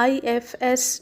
IFS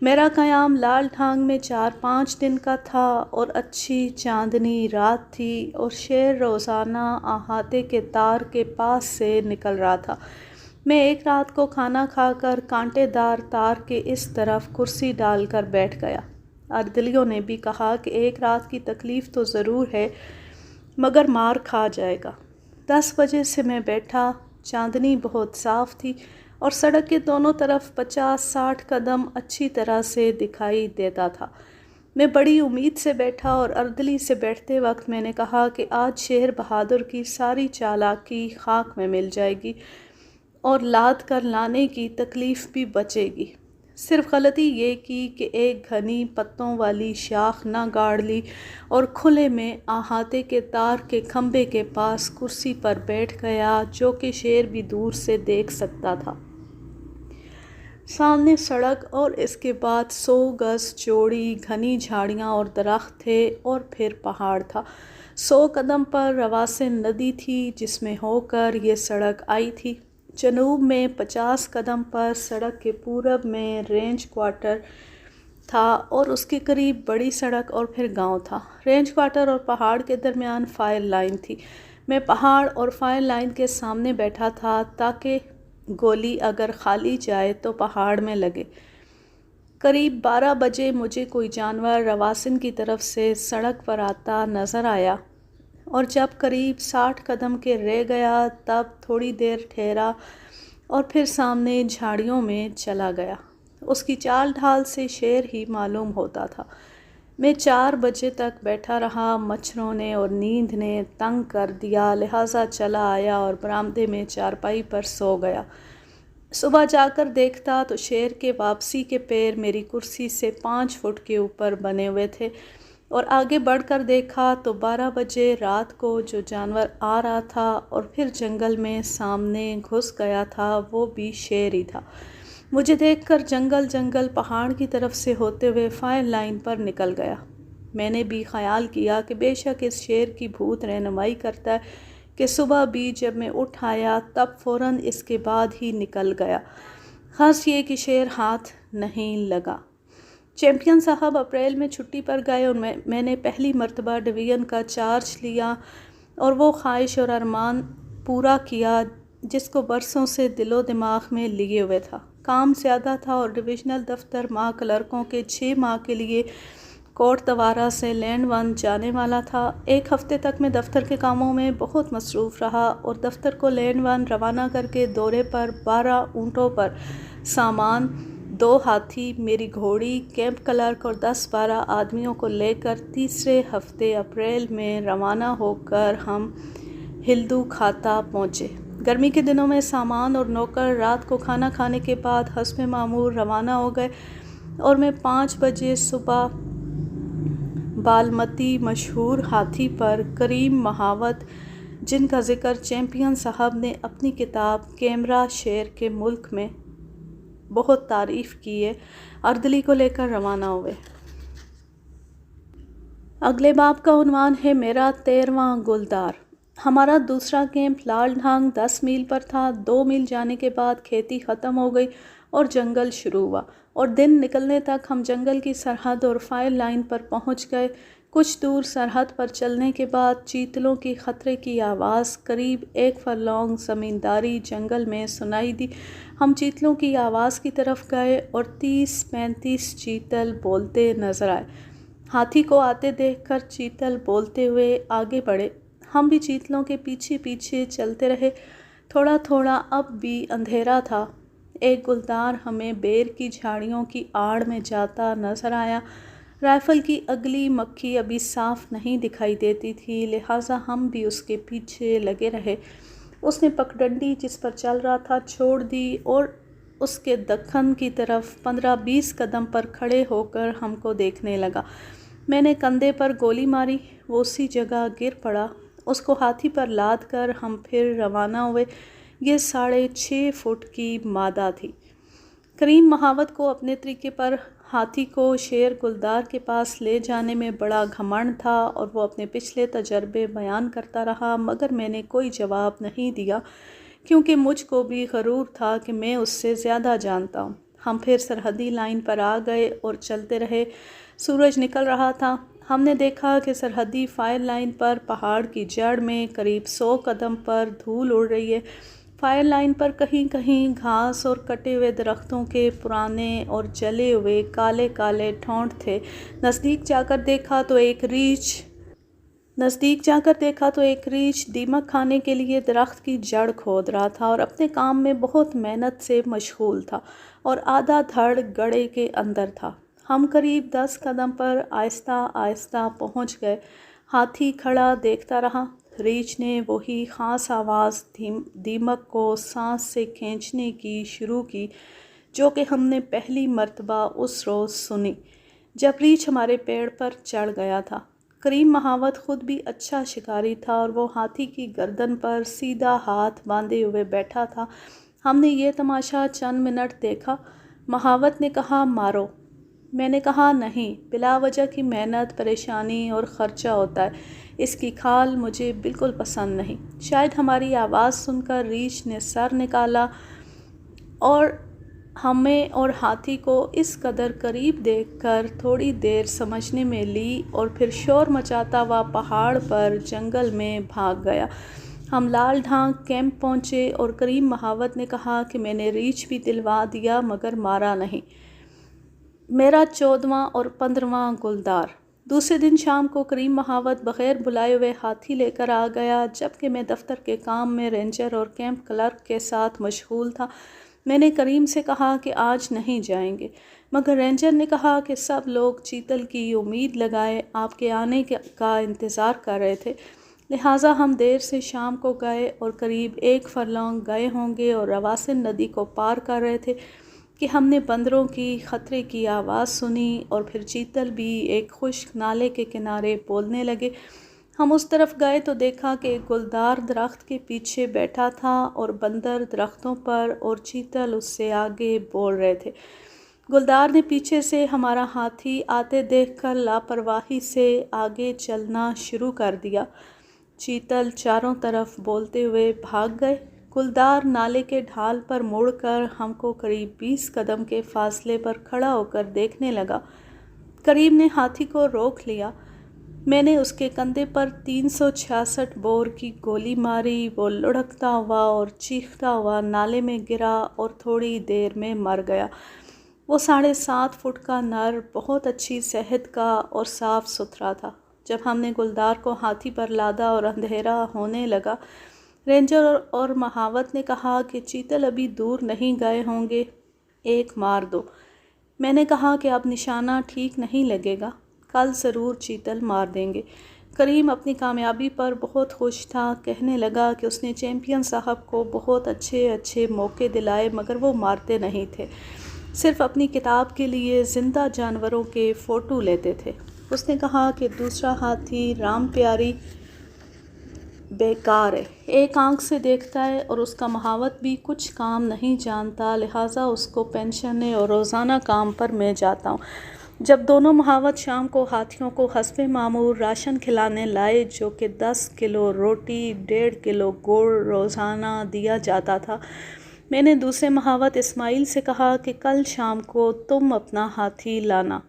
میرا قیام لال ڈھانگ میں 4-5 دن کا تھا اور اچھی چاندنی رات تھی اور شیر روزانہ احاطے کے تار کے پاس سے نکل رہا تھا۔ میں ایک رات کو کھانا کھا کر کانٹے دار تار کے اس طرف کرسی ڈال کر بیٹھ گیا۔ اردلیوں نے بھی کہا کہ ایک رات کی تکلیف تو ضرور ہے مگر مار کھا جائے گا۔ 10 بجے سے میں بیٹھا، چاندنی بہت صاف تھی اور سڑک کے دونوں طرف 50-60 قدم اچھی طرح سے دکھائی دیتا تھا۔ میں بڑی امید سے بیٹھا اور اردلی سے بیٹھتے وقت میں نے کہا کہ آج شیر بہادر کی ساری چالاکی خاک میں مل جائے گی اور لاد کر لانے کی تکلیف بھی بچے گی۔ صرف غلطی یہ کی کہ ایک گھنی پتوں والی شاخ نہ گاڑ لی اور کھلے میں احاطے کے تار کے کھمبے کے پاس کرسی پر بیٹھ گیا جو کہ شیر بھی دور سے دیکھ سکتا تھا۔ سامنے سڑک اور اس کے بعد 100 گز چوڑی گھنی جھاڑیاں اور درخت تھے اور پھر پہاڑ تھا۔ 100 قدم پر رواسن ندی تھی جس میں ہو کر یہ سڑک آئی تھی۔ جنوب میں 50 قدم پر سڑک کے پورب میں رینج کوارٹر تھا اور اس کے قریب بڑی سڑک اور پھر گاؤں تھا۔ رینج کوارٹر اور پہاڑ کے درمیان فائر لائن تھی۔ میں پہاڑ اور فائر لائن کے سامنے بیٹھا تھا تاکہ گولی اگر خالی جائے تو پہاڑ میں لگے۔ قریب 12 بجے مجھے کوئی جانور رواسن کی طرف سے سڑک پر آتا نظر آیا اور جب قریب 60 قدم کے رہ گیا تب تھوڑی دیر ٹھہرا اور پھر سامنے جھاڑیوں میں چلا گیا۔ اس کی چال ڈھال سے شیر ہی معلوم ہوتا تھا۔ میں 4 بجے تک بیٹھا رہا، مچھروں نے اور نیند نے تنگ کر دیا لہٰذا چلا آیا اور برآمدے میں چارپائی پر سو گیا۔ صبح جا کر دیکھتا تو شیر کے واپسی کے پیر میری کرسی سے 5 فٹ کے اوپر بنے ہوئے تھے اور آگے بڑھ کر دیکھا تو 12 بجے رات کو جو جانور آ رہا تھا اور پھر جنگل میں سامنے گھس گیا تھا وہ بھی شیر ہی تھا۔ مجھے دیکھ کر جنگل پہاڑ کی طرف سے ہوتے ہوئے فائر لائن پر نکل گیا۔ میں نے بھی خیال کیا کہ بے شک اس شیر کی بھوت رہنمائی کرتا ہے کہ صبح بھی جب میں اٹھ آیا تب فوراً اس کے بعد ہی نکل گیا۔ خاص یہ کہ شیر ہاتھ نہیں لگا۔ چیمپئن صاحب اپریل میں چھٹی پر گئے اور میں نے پہلی مرتبہ ڈویژن کا چارج لیا اور وہ خواہش اور ارمان پورا کیا جس کو برسوں سے دل و دماغ میں لیے ہوئے تھا۔ کام زیادہ تھا اور ڈویژنل دفتر ماہ کلرکوں کے 6 ماہ کے لیے کوٹ توارا سے لینڈ 1 جانے والا تھا۔ 1 ہفتے تک میں دفتر کے کاموں میں بہت مصروف رہا اور دفتر کو لینڈ 1 روانہ کر کے دورے پر 12 اونٹوں پر سامان، 2 ہاتھی، میری گھوڑی، کیمپ کلرک اور 10-12 آدمیوں کو لے کر تیسرے ہفتے اپریل میں روانہ ہو کر ہم ہلدو کھاتا پہنچے۔ گرمی کے دنوں میں سامان اور نوکر رات کو کھانا کھانے کے بعد حسب معمول روانہ ہو گئے اور میں 5 بجے صبح بالمتی مشہور ہاتھی پر کریم مہاوت جن کا ذکر چیمپئن صاحب نے اپنی کتاب کیمرہ شیر کے ملک میں بہت تعریف کی ہے، اردلی کو لے کر روانہ ہوئے۔ اگلے باب کا عنوان ہے میرا 13واں گلدار۔ ہمارا دوسرا کیمپ لال ڈھانگ 10 میل پر تھا۔ 2 میل جانے کے بعد کھیتی ختم ہو گئی اور جنگل شروع ہوا اور دن نکلنے تک ہم جنگل کی سرحد اور فائر لائن پر پہنچ گئے۔ کچھ دور سرحد پر چلنے کے بعد چیتلوں کی خطرے کی آواز قریب 1 فرلانگ زمینداری جنگل میں سنائی دی۔ ہم چیتلوں کی آواز کی طرف گئے اور 30-35 چیتل بولتے نظر آئے۔ ہاتھی کو آتے دیکھ کر چیتل بولتے ہوئے آگے بڑھے۔ ہم بھی چیتلوں کے پیچھے پیچھے چلتے رہے۔ تھوڑا تھوڑا اب بھی اندھیرا تھا۔ ایک گلدار ہمیں بیر کی جھاڑیوں کی آڑ میں جاتا نظر آیا۔ رائفل کی اگلی مکھی ابھی صاف نہیں دکھائی دیتی تھی لہٰذا ہم بھی اس کے پیچھے لگے رہے۔ اس نے پگڈنڈی جس پر چل رہا تھا چھوڑ دی اور اس کے دکن کی طرف 15-20 قدم پر کھڑے ہو کر ہم کو دیکھنے لگا۔ میں نے کندھے پر گولی ماری، وہ اسی جگہ گر پڑا۔ اس کو ہاتھی پر لاد کر ہم پھر روانہ ہوئے۔ یہ 6.5 فٹ کی مادہ تھی۔ کریم مہاوت کو اپنے طریقے پر ہاتھی کو شیر گلدار کے پاس لے جانے میں بڑا گھمنڈ تھا اور وہ اپنے پچھلے تجربے بیان کرتا رہا مگر میں نے کوئی جواب نہیں دیا کیونکہ مجھ کو بھی غرور تھا کہ میں اس سے زیادہ جانتا ہوں۔ ہم پھر سرحدی لائن پر آ گئے اور چلتے رہے۔ سورج نکل رہا تھا۔ ہم نے دیکھا کہ سرحدی فائر لائن پر پہاڑ کی جڑ میں قریب 100 قدم پر دھول اڑ رہی ہے۔ فائر لائن پر کہیں کہیں گھاس اور کٹے ہوئے درختوں کے پرانے اور جلے ہوئے کالے کالے ٹھونٹ تھے۔ نزدیک جا کر دیکھا تو ایک ریچھ دیمک کھانے کے لیے درخت کی جڑ کھود رہا تھا اور اپنے کام میں بہت محنت سے مشغول تھا اور آدھا دھڑ گڑھے کے اندر تھا۔ ہم قریب 10 قدم پر آہستہ آہستہ پہنچ گئے۔ ہاتھی کھڑا دیکھتا رہا۔ ریچھ نے وہی خاص آواز دیمک کو سانس سے کھینچنے کی شروع کی جو کہ ہم نے پہلی مرتبہ اس روز سنی جب ریچھ ہمارے پیڑ پر چڑھ گیا تھا۔ کریم مہاوت خود بھی اچھا شکاری تھا اور وہ ہاتھی کی گردن پر سیدھا ہاتھ باندھے ہوئے بیٹھا تھا۔ ہم نے یہ تماشا چند منٹ دیکھا۔ مہاوت نے کہا، مارو۔ میں نے کہا، نہیں، بلا وجہ کی محنت، پریشانی اور خرچہ ہوتا ہے، اس کی کھال مجھے بالکل پسند نہیں۔ شاید ہماری آواز سن کر ریچھ نے سر نکالا اور ہمیں اور ہاتھی کو اس قدر قریب دیکھ کر تھوڑی دیر سمجھنے میں لی اور پھر شور مچاتا ہوا پہاڑ پر جنگل میں بھاگ گیا۔ ہم لال ڈھانگ کیمپ پہنچے اور کریم مہاوت نے کہا کہ میں نے ریچھ بھی دلوا دیا مگر مارا نہیں۔ میرا 14واں اور 15واں گلدار۔ دوسرے دن شام کو کریم مہاوت بغیر بلائے ہوئے ہاتھی لے کر آ گیا جبکہ میں دفتر کے کام میں رینجر اور کیمپ کلرک کے ساتھ مشغول تھا۔ میں نے کریم سے کہا کہ آج نہیں جائیں گے مگر رینجر نے کہا کہ سب لوگ چیتل کی امید لگائے آپ کے آنے کا انتظار کر رہے تھے، لہٰذا ہم دیر سے شام کو گئے اور قریب 1 فرلانگ گئے ہوں گے اور رواسن ندی کو پار کر رہے تھے کہ ہم نے بندروں کی خطرے کی آواز سنی اور پھر چیتل بھی ایک خشک نالے کے کنارے بولنے لگے۔ ہم اس طرف گئے تو دیکھا کہ ایک گلدار درخت کے پیچھے بیٹھا تھا اور بندر درختوں پر اور چیتل اس سے آگے بول رہے تھے۔ گلدار نے پیچھے سے ہمارا ہاتھی آتے دیکھ کر لاپرواہی سے آگے چلنا شروع کر دیا۔ چیتل چاروں طرف بولتے ہوئے بھاگ گئے۔ گلدار نالے کے ڈھال پر مڑ کر ہم کو قریب 20 قدم کے فاصلے پر کھڑا ہو کر دیکھنے لگا۔ کریم نے ہاتھی کو روک لیا۔ میں نے اس کے کندھے پر 366 بور کی گولی ماری۔ وہ لڑھکتا ہوا اور چیختا ہوا نالے میں گرا اور تھوڑی دیر میں مر گیا۔ وہ 7.5 فٹ کا نر، بہت اچھی صحت کا اور صاف ستھرا تھا۔ جب ہم نے گلدار کو ہاتھی پر لادا اور اندھیرا ہونے لگا، رینجر اور مہاوت نے کہا کہ چیتل ابھی دور نہیں گئے ہوں گے، ایک مار دو۔ میں نے کہا کہ اب نشانہ ٹھیک نہیں لگے گا، کل ضرور چیتل مار دیں گے۔ کریم اپنی کامیابی پر بہت خوش تھا، کہنے لگا کہ اس نے چیمپئن صاحب کو بہت اچھے موقع دلائے مگر وہ مارتے نہیں تھے، صرف اپنی کتاب کے لیے زندہ جانوروں کے فوٹو لیتے تھے۔ اس نے کہا کہ دوسرا ہاتھی رام پیاری بیکار ہے، ایک آنکھ سے دیکھتا ہے اور اس کا مہاوت بھی کچھ کام نہیں جانتا، لہٰذا اس کو پینشن ہے اور روزانہ کام پر میں جاتا ہوں۔ جب دونوں مہاوت شام کو ہاتھیوں کو حسب معمول راشن کھلانے لائے جو کہ 10 کلو روٹی 1.5 کلو گڑ روزانہ دیا جاتا تھا، میں نے دوسرے مہاوت اسماعیل سے کہا کہ کل شام کو تم اپنا ہاتھی لانا۔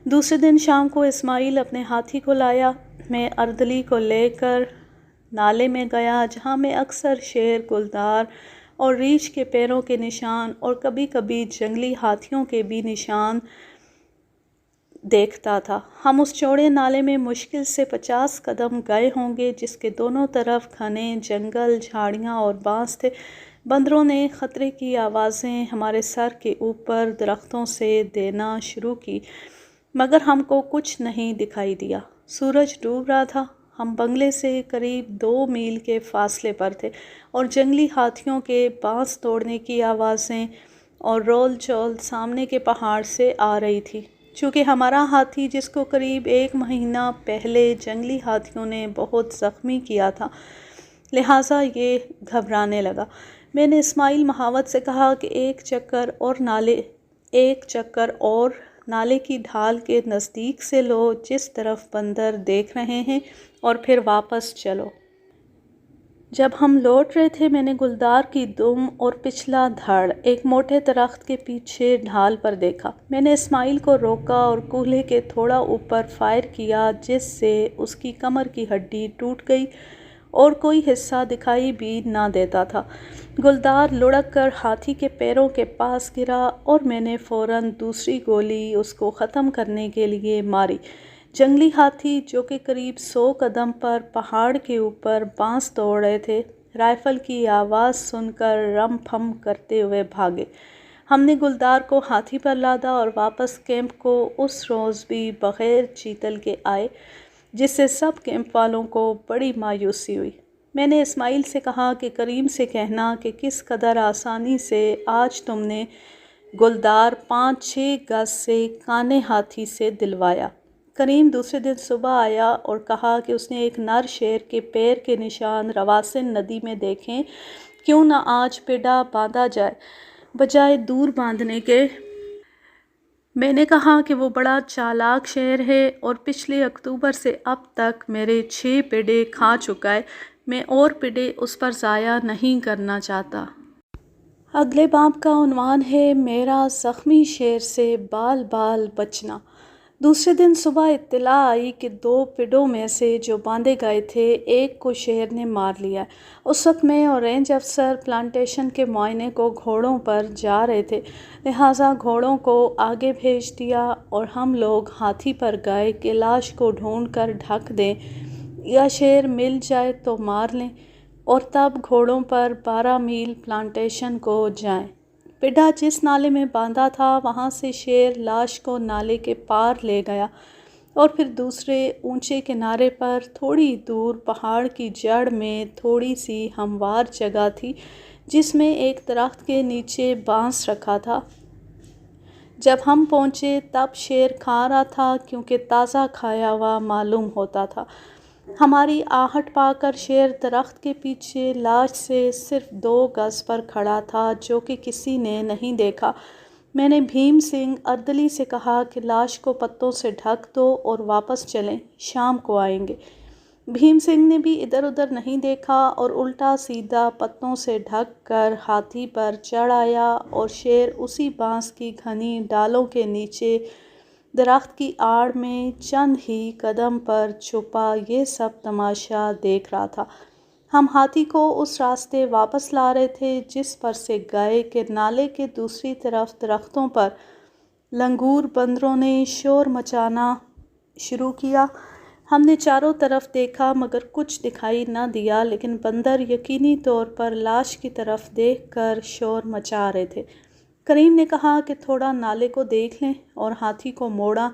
دوسرے دن شام کو اسماعیل اپنے ہاتھی کو لایا۔ میں اردلی کو لے کر نالے میں گیا جہاں میں اکثر شیر، گلدار اور ریچھ کے پیروں کے نشان اور کبھی کبھی جنگلی ہاتھیوں کے بھی نشان دیکھتا تھا۔ ہم اس چوڑے نالے میں مشکل سے 50 قدم گئے ہوں گے جس کے دونوں طرف گھنے جنگل، جھاڑیاں اور بانس تھے۔ بندروں نے خطرے کی آوازیں ہمارے سر کے اوپر درختوں سے دینا شروع کی مگر ہم کو کچھ نہیں دکھائی دیا۔ سورج ڈوب رہا تھا۔ ہم بنگلے سے قریب 2 میل کے فاصلے پر تھے اور جنگلی ہاتھیوں کے بانس توڑنے کی آوازیں اور رول چول سامنے کے پہاڑ سے آ رہی تھی۔ چونکہ ہمارا ہاتھی جس کو قریب 1 مہینہ پہلے جنگلی ہاتھیوں نے بہت زخمی کیا تھا، لہٰذا یہ گھبرانے لگا۔ میں نے اسماعیل مہاوت سے کہا کہ ایک چکر اور نالے کی ڈھال کے نزدیک سے لو جس طرف بندر دیکھ رہے ہیں اور پھر واپس چلو۔ جب ہم لوٹ رہے تھے میں نے گلدار کی دم اور پچھلا دھڑ ایک موٹے درخت کے پیچھے ڈھال پر دیکھا۔ میں نے اسماعیل کو روکا اور کولہے کے تھوڑا اوپر فائر کیا جس سے اس کی کمر کی ہڈی ٹوٹ گئی اور کوئی حصہ دکھائی بھی نہ دیتا تھا۔ گلدار لڑک کر ہاتھی کے پیروں کے پاس گرا اور میں نے فوراً دوسری گولی اس کو ختم کرنے کے لیے ماری۔ جنگلی ہاتھی جو کہ قریب 100 قدم پر پہاڑ کے اوپر بانس توڑ رہے تھے، رائفل کی آواز سن کر رم پھم کرتے ہوئے بھاگے۔ ہم نے گلدار کو ہاتھی پر لادا اور واپس کیمپ کو اس روز بھی بغیر چیتل کے آئے، جس سے سب کیمپ والوں کو بڑی مایوسی ہوئی۔ میں نے اسماعیل سے کہا کہ کریم سے کہنا کہ کس قدر آسانی سے آج تم نے گلدار 5-6 گز سے کانے ہاتھی سے دلوایا۔ کریم دوسرے دن صبح آیا اور کہا کہ اس نے ایک نر شیر کے پیر کے نشان رواسن ندی میں دیکھیں، کیوں نہ آج پڈا باندھا جائے بجائے دور باندھنے کے۔ میں نے کہا کہ وہ بڑا چالاک شیر ہے اور پچھلے اکتوبر سے اب تک میرے 6 پڈے کھا چکا ہے، میں اور پڈے اس پر ضائع نہیں کرنا چاہتا۔ اگلے باب کا عنوان ہے میرا زخمی شیر سے بال بال بچنا۔ دوسرے دن صبح اطلاع آئی کہ 2 پڈوں میں سے جو باندھے گئے تھے ایک کو شیر نے مار لیا ہے۔ اس وقت میں اور رینج افسر پلانٹیشن کے معائنے کو گھوڑوں پر جا رہے تھے، لہٰذا گھوڑوں کو آگے بھیج دیا اور ہم لوگ ہاتھی پر گئے کہ لاش کو ڈھونڈ کر ڈھک دیں یا شیر مل جائے تو مار لیں اور تب گھوڑوں پر 12 میل پلانٹیشن کو جائیں۔ پڈا جس نالے میں باندھا تھا وہاں سے شیر لاش کو نالے کے پار لے گیا اور پھر دوسرے اونچے کنارے پر تھوڑی دور پہاڑ کی جڑ میں تھوڑی سی ہموار جگہ تھی جس میں ایک درخت کے نیچے بانس رکھا تھا۔ جب ہم پہنچے تب شیر کھا رہا تھا کیونکہ تازہ کھایا ہوا معلوم ہوتا تھا۔ ہماری آہٹ پا کر شیر درخت کے پیچھے لاش سے صرف 2 گز پر کھڑا تھا جو کہ کسی نے نہیں دیکھا۔ میں نے بھیم سنگھ اردلی سے کہا کہ لاش کو پتوں سے ڈھک دو اور واپس چلیں، شام کو آئیں گے۔ بھیم سنگھ نے بھی ادھر ادھر نہیں دیکھا اور الٹا سیدھا پتوں سے ڈھک کر ہاتھی پر چڑھ آیا اور شیر اسی بانس کی گھنی ڈالوں کے نیچے درخت کی آڑ میں چند ہی قدم پر چھپا یہ سب تماشا دیکھ رہا تھا۔ ہم ہاتھی کو اس راستے واپس لا رہے تھے جس پر سے گئے کہ نالے کے دوسری طرف درختوں پر لنگور بندروں نے شور مچانا شروع کیا۔ ہم نے چاروں طرف دیکھا مگر کچھ دکھائی نہ دیا، لیکن بندر یقینی طور پر لاش کی طرف دیکھ کر شور مچا رہے تھے۔ کریم نے کہا کہ تھوڑا نالے کو دیکھ لیں اور ہاتھی کو موڑا۔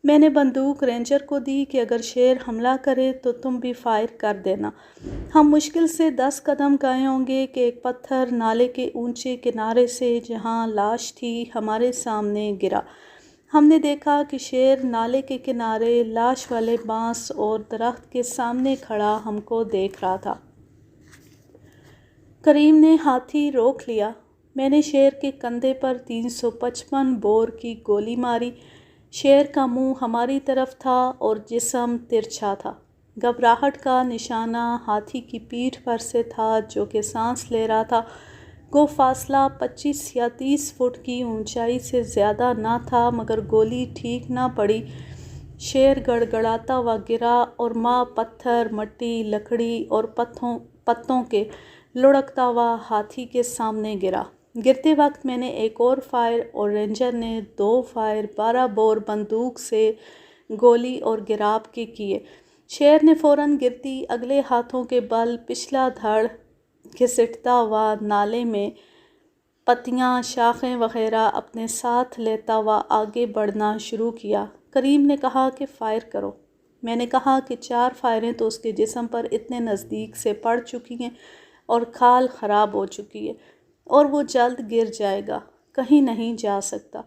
میں نے بندوق رینجر کو دی کہ اگر شیر حملہ کرے تو تم بھی فائر کر دینا۔ ہم مشکل سے 10 قدم گئے ہوں گے کہ ایک پتھر نالے کے اونچے کنارے سے جہاں لاش تھی ہمارے سامنے گرا۔ ہم نے دیکھا کہ شیر نالے کے کنارے لاش والے بانس اور درخت کے سامنے کھڑا ہم کو دیکھ رہا تھا۔ کریم نے ہاتھی روک لیا۔ میں نے شیر کے کندھے پر 355 بور کی گولی ماری۔ شیر کا منہ ہماری طرف تھا اور جسم ترچھا تھا۔ گھبراہٹ کا نشانہ ہاتھی کی پیٹھ پر سے تھا جو کہ سانس لے رہا تھا۔ گو فاصلہ 25 یا 30 فٹ کی اونچائی سے زیادہ نہ تھا مگر گولی ٹھیک نہ پڑی۔ شیر گڑگڑاتا ہوا گرا اور ماں پتھر، مٹی، لکڑی اور پتوں کے لڑکتا ہوا ہاتھی کے سامنے گرا۔ گرتے وقت میں نے ایک اور فائر اور رینجر نے 2 فائر 12 بور بندوق سے گولی اور گراب کے کیے۔ شیر نے فوراً گرتی اگلے ہاتھوں کے بل پچھلا دھڑ گھسیٹتا ہوا نالے میں پتیاں، شاخیں وغیرہ اپنے ساتھ لیتا ہوا آگے بڑھنا شروع کیا۔ کریم نے کہا کہ فائر کرو۔ میں نے کہا کہ 4 فائریں تو اس کے جسم پر اتنے نزدیک سے پڑ چکی ہیں اور کھال خراب ہو چکی ہے اور وہ جلد گر جائے گا، کہیں نہیں جا سکتا،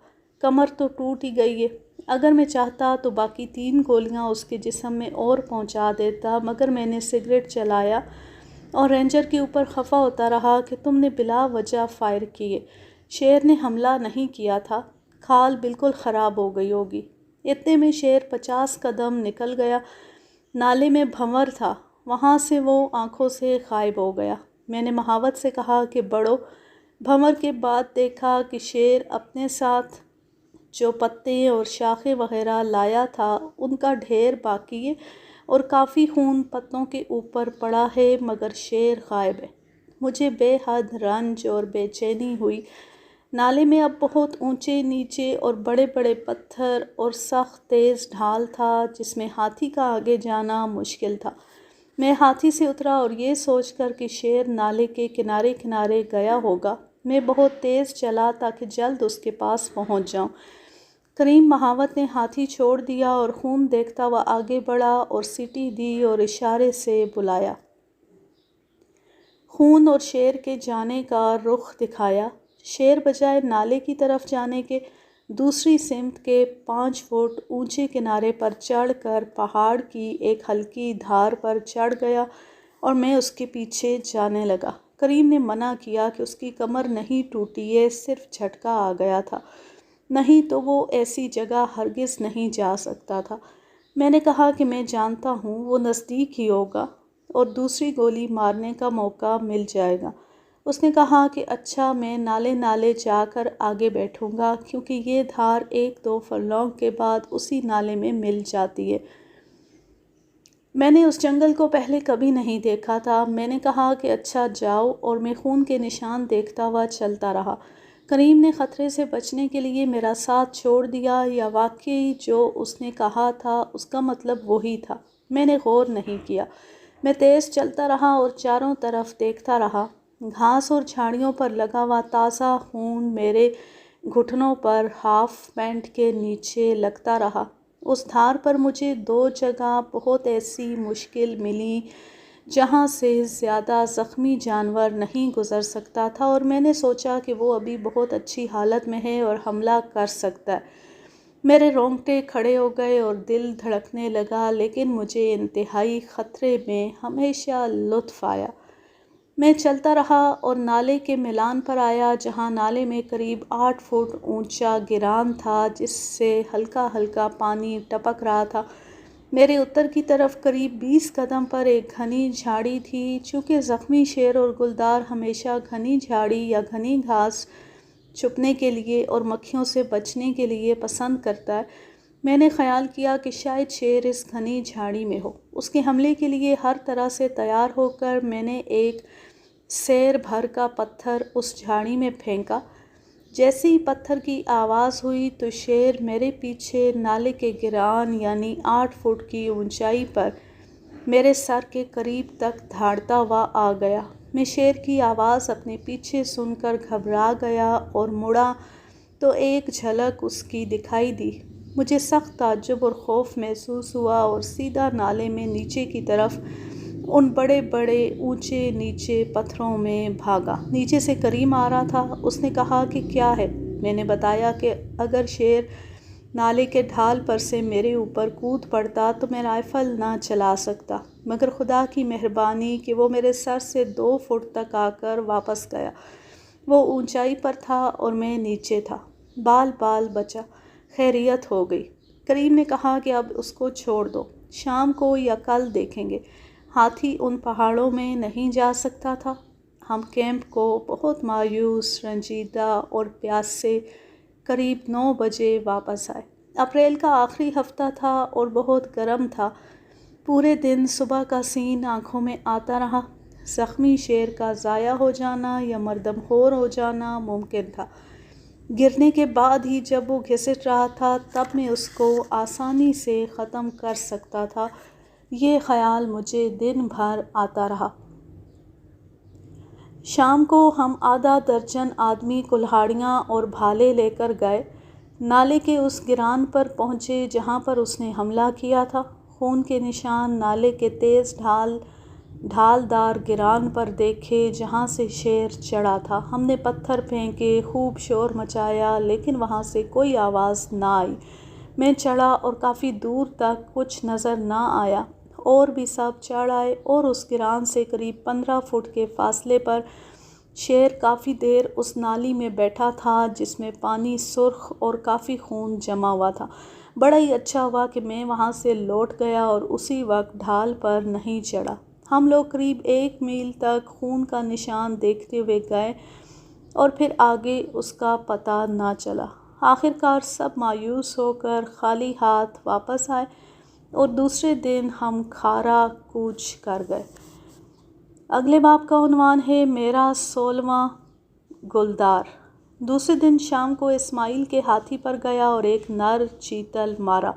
کمر تو ٹوٹ ہی گئی ہے۔ اگر میں چاہتا تو باقی 3 گولیاں اس کے جسم میں اور پہنچا دیتا مگر میں نے سگریٹ چلایا اور رینجر کے اوپر خفا ہوتا رہا کہ تم نے بلا وجہ فائر کیے۔ شیر نے حملہ نہیں کیا تھا، کھال بالکل خراب ہو گئی ہوگی۔ اتنے میں شیر 50 قدم نکل گیا۔ نالے میں بھنور تھا، وہاں سے وہ آنکھوں سے غائب ہو گیا۔ میں نے محاوت سے کہا کہ بڑو۔ بھنور کے بعد دیکھا کہ شیر اپنے ساتھ جو پتے اور شاخیں وغیرہ لایا تھا ان کا ڈھیر باقی ہے اور کافی خون پتوں کے اوپر پڑا ہے، مگر شیر غائب ہے۔ مجھے بے حد رنج اور بے چینی ہوئی۔ نالے میں اب بہت اونچے نیچے اور بڑے بڑے پتھر اور سخت تیز ڈھال تھا جس میں ہاتھی کا آگے جانا مشکل تھا۔ میں ہاتھی سے اترا اور یہ سوچ کر کہ شیر نالے کے کنارے کنارے گیا ہوگا، میں بہت تیز چلا تاکہ جلد اس کے پاس پہنچ جاؤں۔ کریم محاوت نے ہاتھی چھوڑ دیا اور خون دیکھتا ہوا آگے بڑھا اور سیٹی دی اور اشارے سے بلایا۔ خون اور شیر کے جانے کا رخ دکھایا۔ شیر بجائے نالے کی طرف جانے کے دوسری سمت کے 5 فٹ اونچے کنارے پر چڑھ کر پہاڑ کی ایک ہلکی دھار پر چڑھ گیا اور میں اس کے پیچھے جانے لگا۔ کریم نے منع کیا کہ اس کی کمر نہیں ٹوٹی ہے، صرف جھٹکا آ گیا تھا، نہیں تو وہ ایسی جگہ ہرگز نہیں جا سکتا تھا۔ میں نے کہا کہ میں جانتا ہوں وہ نزدیک ہی ہوگا اور دوسری گولی مارنے کا موقع مل جائے گا۔ اس نے کہا کہ اچھا، میں نالے نالے جا کر آگے بیٹھوں گا کیونکہ یہ دھار 1-2 فرلانگ کے بعد اسی نالے میں مل جاتی ہے۔ میں نے اس جنگل کو پہلے کبھی نہیں دیکھا تھا۔ میں نے کہا کہ اچھا جاؤ، اور میں خون کے نشان دیکھتا ہوا چلتا رہا۔ کریم نے خطرے سے بچنے کے لیے میرا ساتھ چھوڑ دیا یا واقعی جو اس نے کہا تھا اس کا مطلب وہی تھا؟ میں نے غور نہیں کیا۔ میں تیز چلتا رہا اور چاروں طرف دیکھتا رہا۔ گھاس اور جھاڑیوں پر لگا ہوا تازہ خون میرے گھٹنوں پر ہاف پینٹ کے نیچے لگتا رہا۔ اس دھار پر مجھے 2 جگہ بہت ایسی مشکل ملی جہاں سے زیادہ زخمی جانور نہیں گزر سکتا تھا، اور میں نے سوچا کہ وہ ابھی بہت اچھی حالت میں ہے اور حملہ کر سکتا ہے۔ میرے رونگٹے کھڑے ہو گئے اور دل دھڑکنے لگا، لیکن مجھے انتہائی خطرے میں ہمیشہ لطف آیا۔ میں چلتا رہا اور نالے کے میلان پر آیا جہاں نالے میں قریب 8 فٹ اونچا گران تھا جس سے ہلکا ہلکا پانی ٹپک رہا تھا۔ میرے اتر کی طرف قریب 20 قدم پر ایک گھنی جھاڑی تھی۔ چونکہ زخمی شیر اور گلدار ہمیشہ گھنی جھاڑی یا گھنی گھاس چھپنے کے لیے اور مکھیوں سے بچنے کے لیے پسند کرتا ہے، میں نے خیال کیا کہ شاید شیر اس گھنی جھاڑی میں ہو۔ اس کے حملے کے لیے ہر طرح سے تیار ہو کر میں نے ایک سیر بھر کا پتھر اس جھاڑی میں پھینکا۔ جیسے ہی پتھر کی آواز ہوئی تو شیر میرے پیچھے نالے کے گران یعنی 8 فٹ کی اونچائی پر میرے سر کے قریب تک دھاڑتا ہوا آ گیا۔ میں شیر کی آواز اپنے پیچھے سن کر گھبرا گیا اور مڑا تو ایک جھلک اس کی دکھائی دی۔ مجھے سخت تعجب اور خوف محسوس ہوا اور سیدھا نالے میں نیچے کی طرف ان بڑے بڑے اونچے نیچے پتھروں میں بھاگا۔ نیچے سے کریم آ رہا تھا۔ اس نے کہا کہ کیا ہے؟ میں نے بتایا کہ اگر شیر نالے کے ڈھال پر سے میرے اوپر کود پڑتا تو میں رائفل نہ چلا سکتا، مگر خدا کی مہربانی کہ وہ میرے سر سے 2 فٹ تک آ کر واپس گیا۔ وہ اونچائی پر تھا اور میں نیچے تھا۔ بال بال بچا، خیریت ہو گئی۔ کریم نے کہا کہ اب اس کو چھوڑ دو، شام کو یا کل دیکھیں گے۔ ہاتھی ان پہاڑوں میں نہیں جا سکتا تھا۔ ہم کیمپ کو بہت مایوس، رنجیدہ اور پیاسے قریب 9 بجے واپس آئے۔ اپریل کا آخری ہفتہ تھا اور بہت گرم تھا۔ پورے دن صبح کا سین آنکھوں میں آتا رہا۔ زخمی شیر کا ضائع ہو جانا یا مردم خور ہو جانا ممکن تھا۔ گرنے کے بعد ہی جب وہ گھسٹ رہا تھا تب میں اس کو آسانی سے ختم کر سکتا تھا، یہ خیال مجھے دن بھر آتا رہا۔ شام کو ہم آدھا درجن آدمی کلہاڑیاں اور بھالے لے کر گئے۔ نالے کے اس گران پر پہنچے جہاں پر اس نے حملہ کیا تھا۔ خون کے نشان نالے کے تیز ڈھال دار گران پر دیکھے جہاں سے شیر چڑھا تھا۔ ہم نے پتھر پھینکے، خوب شور مچایا، لیکن وہاں سے کوئی آواز نہ آئی۔ میں چڑھا اور کافی دور تک کچھ نظر نہ آیا۔ اور بھی سب چڑھ آئے اور اس گران سے قریب 15 فٹ کے فاصلے پر شیر کافی دیر اس نالی میں بیٹھا تھا جس میں پانی سرخ اور کافی خون جمع ہوا تھا۔ بڑا ہی اچھا ہوا کہ میں وہاں سے لوٹ گیا اور اسی وقت ڈھال پر نہیں چڑھا۔ ہم لوگ قریب 1 میل تک خون کا نشان دیکھتے ہوئے گئے اور پھر آگے اس کا پتہ نہ چلا۔ آخرکار سب مایوس ہو کر خالی ہاتھ واپس آئے اور دوسرے دن ہم کھارا کوچ کر گئے۔ اگلے باب کا عنوان ہے میرا 16واں گلدار۔ دوسرے دن شام کو اسماعیل کے ہاتھی پر گیا اور ایک نر چیتل مارا۔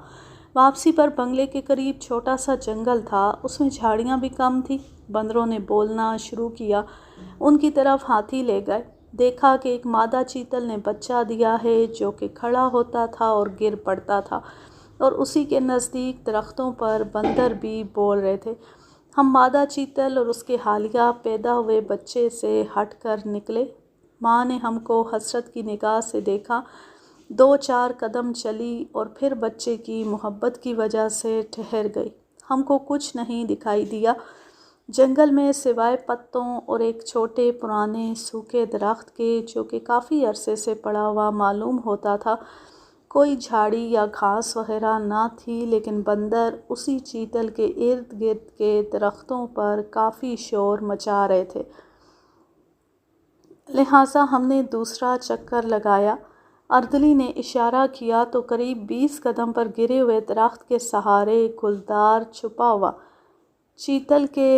واپسی پر بنگلے کے قریب چھوٹا سا جنگل تھا، اس میں جھاڑیاں بھی کم تھیں۔ بندروں نے بولنا شروع کیا، ان کی طرف ہاتھی لے گئے۔ دیکھا کہ ایک مادہ چیتل نے بچہ دیا ہے جو کہ کھڑا ہوتا تھا اور گر پڑتا تھا، اور اسی کے نزدیک درختوں پر بندر بھی بول رہے تھے۔ ہم مادہ چیتل اور اس کے حالیہ پیدا ہوئے بچے سے ہٹ کر نکلے۔ ماں نے ہم کو حسرت کی نگاہ سے دیکھا، 2-4 قدم چلی اور پھر بچے کی محبت کی وجہ سے ٹھہر گئی۔ ہم کو کچھ نہیں دکھائی دیا۔ جنگل میں سوائے پتوں اور ایک چھوٹے پرانے سوکھے درخت کے جو کہ کافی عرصے سے پڑا ہوا معلوم ہوتا تھا، کوئی جھاڑی یا گھاس وغیرہ نہ تھی، لیکن بندر اسی چیتل کے ارد گرد کے درختوں پر کافی شور مچا رہے تھے۔ لہٰذا ہم نے دوسرا چکر لگایا۔ اردلی نے اشارہ کیا تو قریب 20 قدم پر گرے ہوئے درخت کے سہارے گلدار چھپا ہوا چیتل کے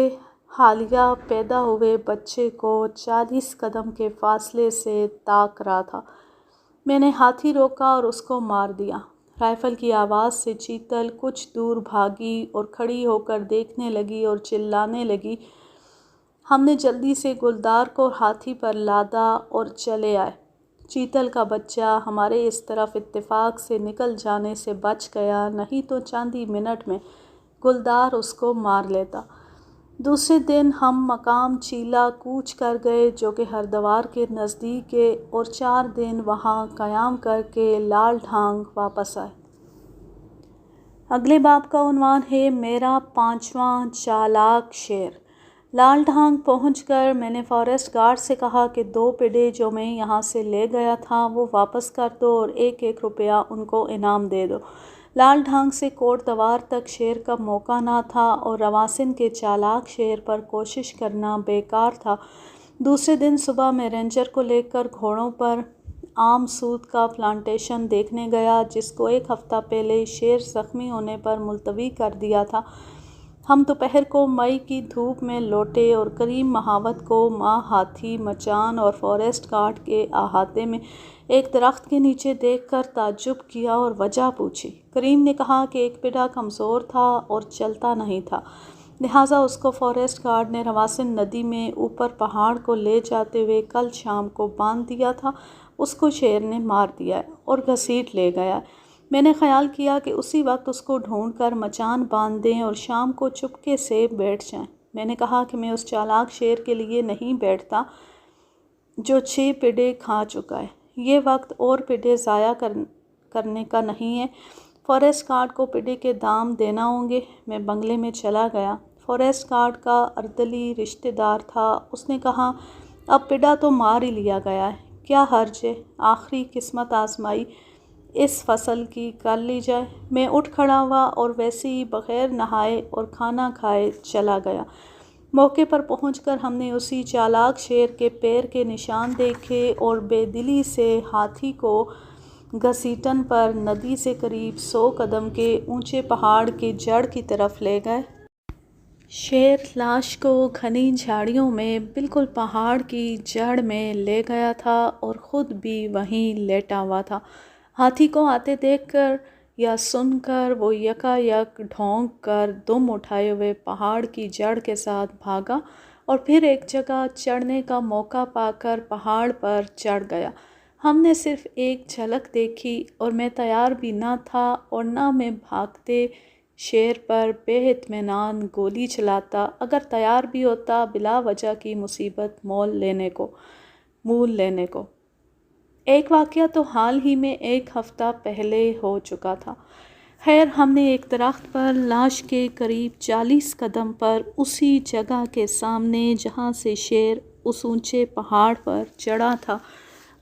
حالیہ پیدا ہوئے بچے کو 40 قدم کے فاصلے سے تاک رہا تھا۔ میں نے ہاتھی روکا اور اس کو مار دیا۔ رائفل کی آواز سے چیتل کچھ دور بھاگی اور کھڑی ہو کر دیکھنے لگی اور چلانے لگی۔ ہم نے جلدی سے گلدار کو ہاتھی پر لادا اور چلے آئے۔ چیتل کا بچہ ہمارے اس طرف اتفاق سے نکل جانے سے بچ گیا، نہیں تو چند ہی منٹ میں گلدار اس کو مار لیتا۔ دوسرے دن ہم مقام چیلا کوچ کر گئے جو کہ ہردوار کے نزدیک ہے، اور 4 دن وہاں قیام کر کے لال ڈھانگ واپس آئے۔ اگلے باب کا عنوان ہے میرا 5واں چالاک شیر۔ لال ڈھانگ پہنچ کر میں نے فاریسٹ گارڈ سے کہا کہ 2 پڈے جو میں یہاں سے لے گیا تھا وہ واپس کر دو اور 1-1 روپیہ ان کو انعام دے دو۔ لال ڈھانگ سے کوٹ دوار تک شیر کا موقع نہ تھا اور رواسن کے چالاک شیر پر کوشش کرنا بیکار تھا۔ دوسرے دن صبح میں رینجر کو لے کر گھوڑوں پر عام سود کا پلانٹیشن دیکھنے گیا جس کو 1 ہفتہ پہلے شیر زخمی ہونے پر ملتوی کر دیا تھا۔ ہم دوپہر کو مئی کی دھوپ میں لوٹے اور کریم مہاوت کو ماں ہاتھی مچان اور فاریسٹ گارڈ کے احاطے میں ایک درخت کے نیچے دیکھ کر تعجب کیا اور وجہ پوچھی۔ کریم نے کہا کہ ایک پڈا کمزور تھا اور چلتا نہیں تھا، لہٰذا اس کو فاریسٹ گارڈ نے رواسن ندی میں اوپر پہاڑ کو لے جاتے ہوئے کل شام کو باندھ دیا تھا۔ اس کو شیر نے مار دیا ہے اور گھسیٹ لے گیا ہے۔ میں نے خیال کیا کہ اسی وقت اس کو ڈھونڈ کر مچان باندھ دیں اور شام کو چپکے سے بیٹھ جائیں۔ میں نے کہا کہ میں اس چالاک شیر کے لیے نہیں بیٹھتا جو 6 پڈے کھا چکا ہے۔ یہ وقت اور پڈے ضائع کرنے کا نہیں ہے۔ فاریسٹ گارڈ کو پڈے کے دام دینا ہوں گے۔ میں بنگلے میں چلا گیا۔ فاریسٹ گارڈ کا اردلی رشتہ دار تھا۔ اس نے کہا اب پڈا تو مار ہی لیا گیا ہے، کیا حرج ہے، آخری قسمت آزمائی اس فصل کی کر لی جائے۔ میں اٹھ کھڑا ہوا اور ویسے ہی بغیر نہائے اور کھانا کھائے چلا گیا۔ موقع پر پہنچ کر ہم نے اسی چالاک شیر کے پیر کے نشان دیکھے اور بے دلی سے ہاتھی کو گھسیٹن پر ندی سے قریب 100 قدم کے اونچے پہاڑ کی جڑ کی طرف لے گئے۔ شیر لاش کو گھنی جھاڑیوں میں بالکل پہاڑ کی جڑ میں لے گیا تھا اور خود بھی وہیں لیٹا ہوا تھا۔ ہاتھی کو آتے دیکھ کر یا سن کر وہ یکا یک ڈھونک کر دم اٹھائے ہوئے پہاڑ کی جڑ کے ساتھ بھاگا اور پھر ایک جگہ چڑھنے کا موقع پا کر پہاڑ پر چڑھ گیا۔ ہم نے صرف ایک جھلک دیکھی اور میں تیار بھی نہ تھا اور نہ میں بھاگتے شیر پر بے اطمینان گولی چلاتا، اگر تیار بھی ہوتا بلا وجہ کی مصیبت مول لینے کو۔ ایک واقعہ تو حال ہی میں 1 ہفتہ پہلے ہو چکا تھا۔ خیر ہم نے ایک درخت پر لاش کے قریب 40 قدم پر اسی جگہ کے سامنے جہاں سے شیر اس اونچے پہاڑ پر چڑھا تھا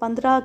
15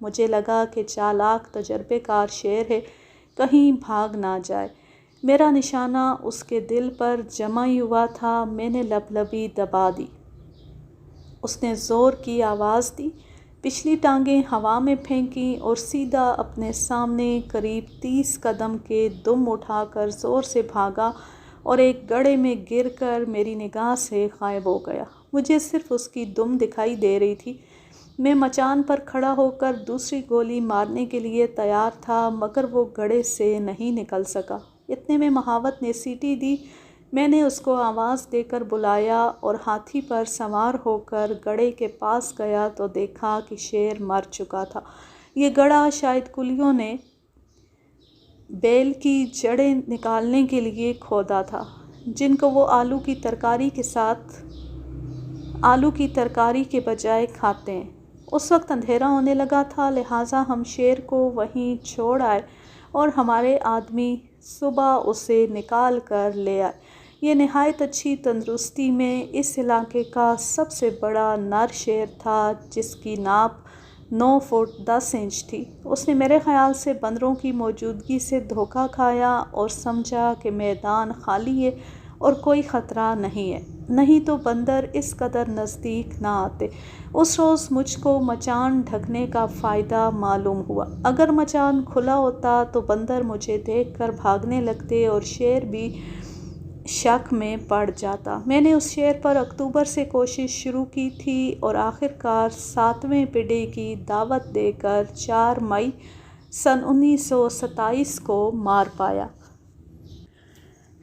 مجھے لگا کہ چالاک تجربے کار شیر ہے، کہیں بھاگ نہ جائے۔ میرا نشانہ اس کے دل پر جمع ہی ہوا تھا۔ میں نے لبلبی دبا دی۔ اس نے زور کی آواز دی، پچھلی ٹانگیں ہوا میں پھینکیں اور سیدھا اپنے سامنے قریب 30 قدم کے دم اٹھا کر زور سے بھاگا اور ایک گڑھے میں گر کر میری نگاہ سے غائب ہو گیا۔ مجھے صرف اس کی دم دکھائی دے رہی تھی۔ میں مچان پر کھڑا ہو کر دوسری گولی مارنے کے لیے تیار تھا، مگر وہ گڑھے سے نہیں نکل سکا۔ اتنے میں مہاوت نے سیٹی دی۔ میں نے اس کو آواز دے کر بلایا اور ہاتھی پر سوار ہو کر گڑھے کے پاس گیا تو دیکھا کہ شیر مر چکا تھا۔ یہ گڑھا شاید کولیوں نے بیل کی جڑیں نکالنے کے لیے کھودا تھا، جن کو وہ آلو کی ترکاری کے بجائے کھاتے ہیں۔ اس وقت اندھیرا ہونے لگا تھا، لہٰذا ہم شیر کو وہیں چھوڑ آئے اور ہمارے آدمی صبح اسے نکال کر لے آئے۔ یہ نہایت اچھی تندرستی میں اس علاقے کا سب سے بڑا نر شیر تھا، جس کی ناپ 9 فٹ 10 انچ تھی۔ اس نے میرے خیال سے بندروں کی موجودگی سے دھوکہ کھایا اور سمجھا کہ میدان خالی ہے اور کوئی خطرہ نہیں ہے، نہیں تو بندر اس قدر نزدیک نہ آتے۔ اس روز مجھ کو مچان ڈھکنے کا فائدہ معلوم ہوا۔ اگر مچان کھلا ہوتا تو بندر مجھے دیکھ کر بھاگنے لگتے اور شیر بھی شک میں پڑ جاتا۔ میں نے اس شیر پر اکتوبر سے کوشش شروع کی تھی اور آخر کار 7ویں پڈے کی دعوت دے کر 4 مئی سن 1927 کو مار پایا۔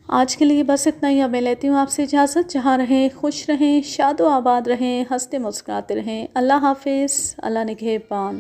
آج کے لیے بس اتنا ہی۔ اب میں لیتی ہوں آپ سے اجازت۔ جہاں رہیں خوش رہیں، شاد و آباد رہیں، ہنستے مسکراتے رہیں۔ اللہ حافظ، اللہ نگہبان۔